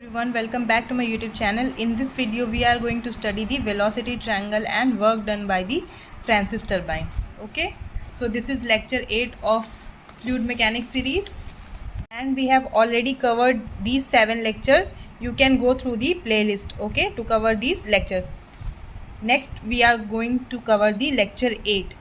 Everyone, welcome back to my YouTube channel. In this video we are going to study the velocity triangle and work done by the Francis turbine. Okay, so this is lecture 8 of fluid mechanics series and we have already covered these 7 lectures. You can go through the playlist, okay, to cover these lectures. Next we are going to cover the lecture 8.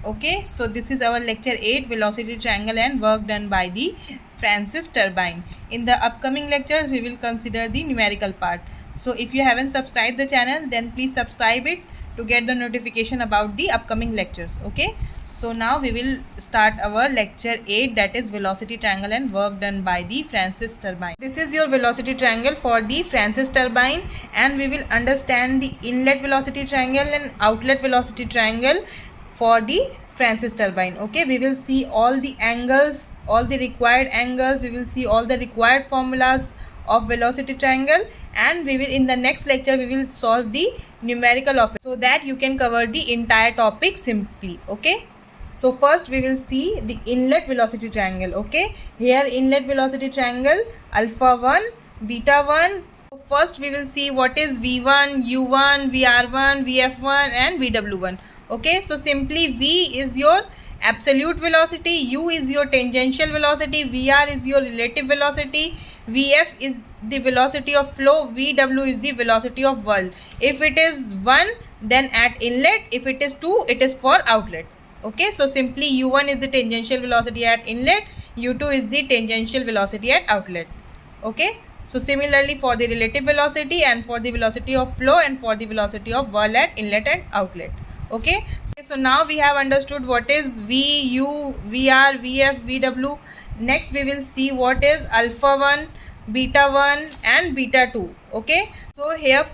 Okay, so this is our lecture 8, velocity triangle and work done by the Francis turbine. In the upcoming lectures we will consider the numerical part. So if you haven't subscribed the channel, then please subscribe it to get the notification about the upcoming lectures. Okay, so now we will start our lecture 8, that is velocity triangle and work done by the Francis turbine. This is your velocity triangle for the Francis turbine, and we will understand the inlet velocity triangle and outlet velocity triangle for the Francis turbine. Okay, we will see all the angles, all the required angles, we will see all the required formulas of velocity triangle, and we will, in the next lecture, we will solve the numerical of it so that you can cover the entire topic simply. Okay, so first we will see the inlet velocity triangle. Okay, here inlet velocity triangle, alpha 1, beta 1. First we will see what is v1, u1, vr1, vf1 and vw1. Okay, so simply v is your absolute velocity, u is your tangential velocity, vr is your relative velocity, vf is the velocity of flow, vw is the velocity of whirl. If it is 1, then at inlet, if it is 2, it is for outlet. Okay, so simply u1 is the tangential velocity at inlet, u2 is the tangential velocity at outlet. Okay, so similarly for the relative velocity and for the velocity of flow and for the velocity of whirl at inlet and outlet. Okay, so now we have understood what is v, u, vr, vf, vw. Next we will see what is alpha 1, beta 1 and beta 2. Okay, so here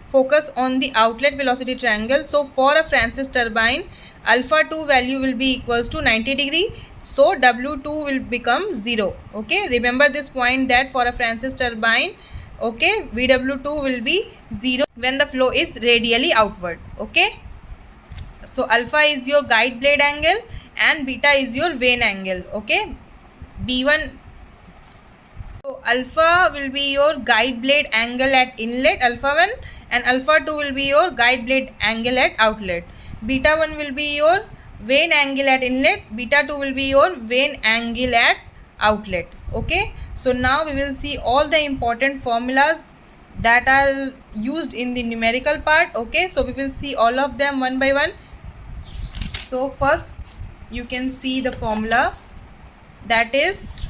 focus on the outlet velocity triangle. So for a Francis turbine, alpha 2 value will be equals to 90 degree, so w2 will become 0. Okay, remember this point that for a Francis turbine, okay, vw2 will be 0 when the flow is radially outward. Okay, so alpha is your guide blade angle and beta is your vane angle. Okay, b1, so alpha will be your guide blade angle at inlet, alpha 1, and alpha 2 will be your guide blade angle at outlet. Beta 1 will be your vane angle at inlet, beta 2 will be your vane angle at outlet. Okay, so now we will see all the important formulas that are used in the numerical part. Okay, so we will see all of them one by one. So first you can see the formula, that is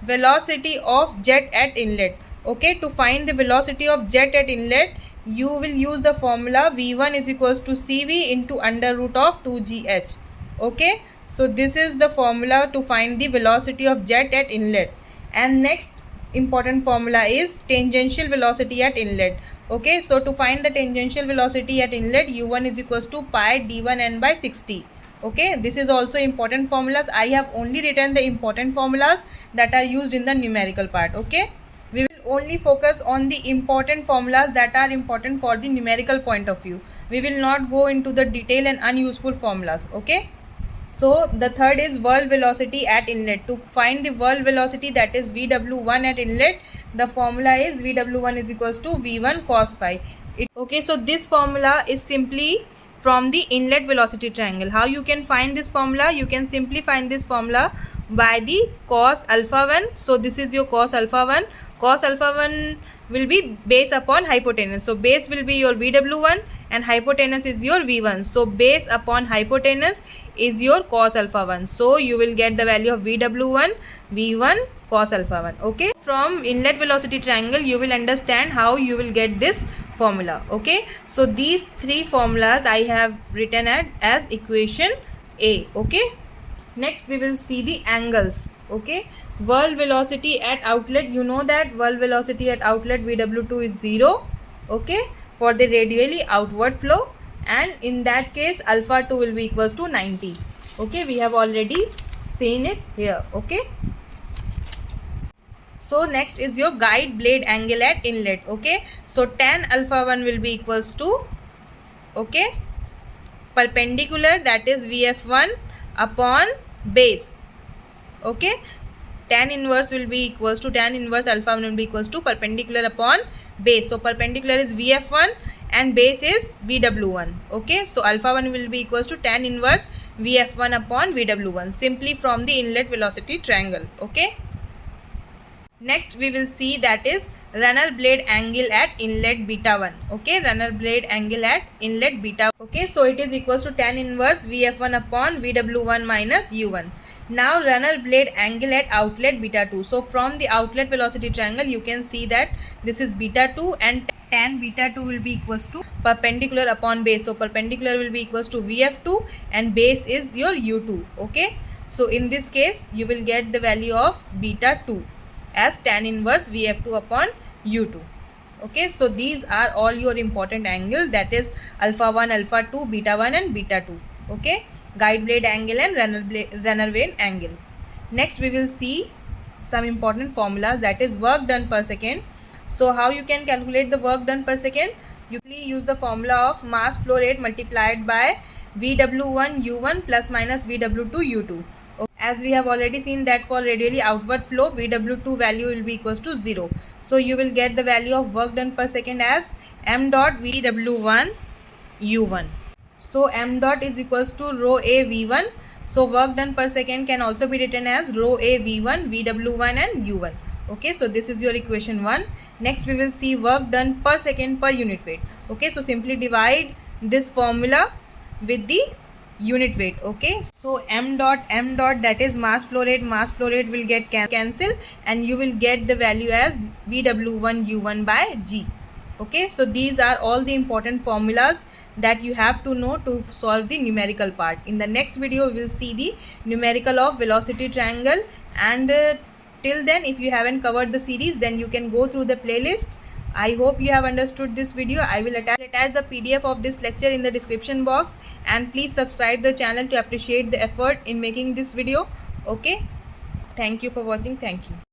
velocity of jet at inlet. Okay, to find the velocity of jet at inlet, you will use the formula v1 is equals to cv into under root of 2gh. Okay, so this is the formula to find the velocity of jet at inlet. And next important formula is tangential velocity at inlet. Okay, so to find the tangential velocity at inlet, u1 is equals to pi d1n by 60. Okay, this is also important formulas. I have only written the important formulas that are used in the numerical part. Okay, we will only focus on the important formulas that are important for the numerical point of view. We will not go into the detail and unuseful formulas. Okay, so the third is whirl velocity at inlet. To find the whirl velocity, that is vw1 at inlet, the formula is vw1 is equals to v1 cos phi. Okay, so this formula is simply from the inlet velocity triangle. How you can find this formula? You can simply find this formula by the cos alpha 1. So this is your cos alpha 1. Cos alpha 1 will be base upon hypotenuse. So base will be your vw1 and hypotenuse is your v1. So base upon hypotenuse is your cos alpha 1. So you will get the value of vw1, v1 cos alpha 1. Okay, from inlet velocity triangle you will understand how you will get this formula. Okay, so these three formulas I have written as equation A. Okay, next we will see the angles. Okay, whirl velocity at outlet, you know that whirl velocity at outlet vw2 is 0. Okay, for the radially outward flow, and in that case alpha 2 will be equals to 90. Okay, we have already seen it here. Okay, so next is your guide blade angle at inlet. Okay, so tan alpha 1 will be equals to, okay, perpendicular, that is vf1 upon base. Okay, tan inverse will be equals to tan inverse alpha 1 will be equals to perpendicular upon base. So perpendicular is VF1 and base is VW1. Okay, so alpha 1 will be equals to tan inverse VF1 upon VW1 simply from the inlet velocity triangle. Okay. Next we will see that is runner blade angle at inlet beta 1. Okay, runner blade angle at inlet beta. Okay, so it is equals to tan inverse VF1 upon VW1 minus U1. Now runner blade angle at outlet beta 2. So from the outlet velocity triangle you can see that this is beta 2 and tan beta 2 will be equals to perpendicular upon base. So perpendicular will be equals to VF2 and base is your U2. Okay, so in this case you will get the value of beta 2 as tan inverse VF2 upon U2. Okay, so these are all your important angles, that is alpha 1, alpha 2, beta 1 and beta 2. Okay, guide blade angle and runner blade angle. Next we will see some important formulas, that is work done per second. So how you can calculate the work done per second? You use the formula of mass flow rate multiplied by VW1 U1 plus minus VW2 U2. As we have already seen that for radially outward flow VW2 value will be equals to 0. So you will get the value of work done per second as m dot VW1 U1. So m dot is equals to rho a V1. So work done per second can also be written as rho a V1, VW1 and U1. Okay, so this is your equation 1. Next we will see work done per second per unit weight. Okay, so simply divide this formula with the unit weight. Okay, so m dot that is mass flow rate will get cancelled and you will get the value as VW1 U1 by G. Okay, so these are all the important formulas that you have to know to solve the numerical part. In the next video we will see the numerical of velocity triangle, and till then if you haven't covered the series then you can go through the playlist. I hope you have understood this video. I will attach the PDF of this lecture in the description box, and please subscribe the channel to appreciate the effort in making this video. Okay, thank you for watching. Thank you.